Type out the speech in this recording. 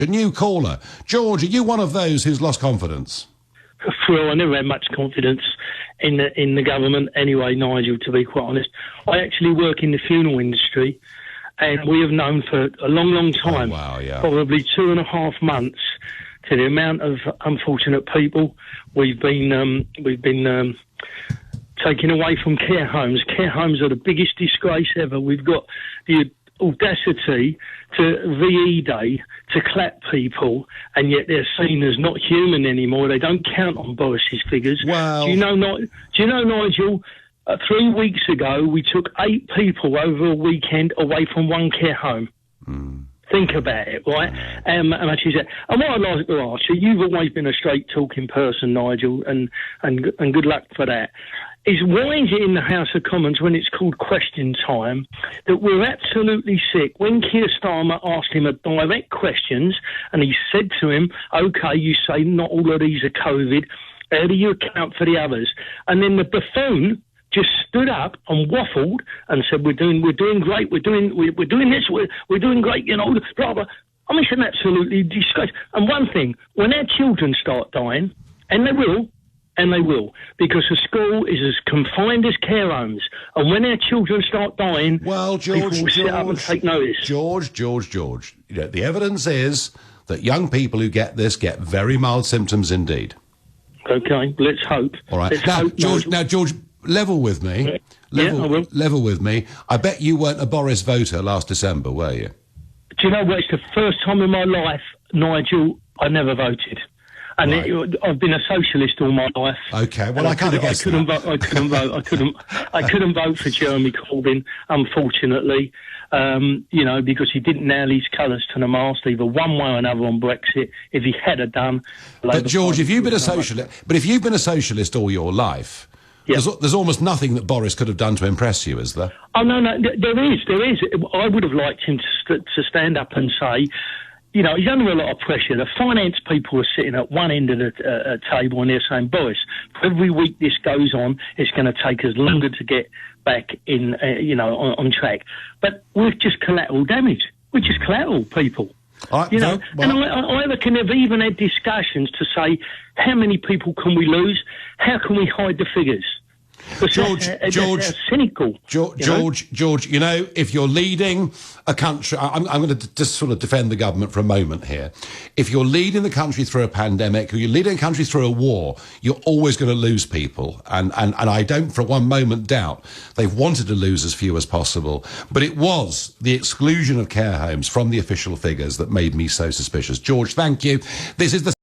A new caller. George, are you one of those who's lost confidence? Well, I never had much confidence in the government anyway, Nigel, to be quite honest. I actually work in the funeral industry, and we have known for a long, long time, probably 2.5 months, to the amount of unfortunate people we've been taken away from care homes. Care homes are the biggest disgrace ever. We've got the audacity to VE Day to clap people, and yet they're seen as not human anymore. They don't count on Boris's figures. Well, do you know, Nigel? 3 weeks ago, we took 8 people over a weekend away from one care home. Think about it, right? And what I'd like to ask you, you've always been a straight-talking person, Nigel, and good luck for that, is why is it in the House of Commons, when it's called question time, that we're absolutely sick? When Keir Starmer asked him a direct questions, and he said to him, OK, you say not all of these are COVID, how do you account for the others? And then the buffoon just stood up and waffled and said, we're doing great, we're doing this, we're doing great, you know, blah, blah. I mean, it's an absolutely disgrace. And one thing, when our children start dying, and they will, because a school is as confined as care homes, and when our children start dying, people will sit up and take notice. George, you know, the evidence is that young people who get this get very mild symptoms indeed. OK, let's hope. All right. George, level with me. I will. Level with me. I bet you weren't a Boris voter last December, were you? Do you know what? It's the first time in my life, Nigel, I never voted. And I've been a socialist all my life. OK, well, I kind of guessed that. I couldn't vote. I couldn't vote for Jeremy Corbyn, unfortunately, you know, because he didn't nail his colours to the mast either one way or another on Brexit. If he had done, but George, if you've been a socialist all your life, there's almost nothing that Boris could have done to impress you, is there? Oh no, there is. I would have liked him to stand up and say, you know, he's under a lot of pressure. The finance people are sitting at one end of the table and they're saying, Boris, every week this goes on, it's going to take us longer to get back in, on track. But we're just collateral damage. We're just collateral people. And I reckon they've even had discussions to say, how many people can we lose? How can we hide the figures? George, cynical. George, you know, if you're leading a country, I'm going to just sort of defend the government for a moment here. If you're leading the country through a pandemic, or you're leading a country through a war, you're always going to lose people. And I don't for one moment doubt they've wanted to lose as few as possible. But it was the exclusion of care homes from the official figures that made me so suspicious. George, thank you. This is the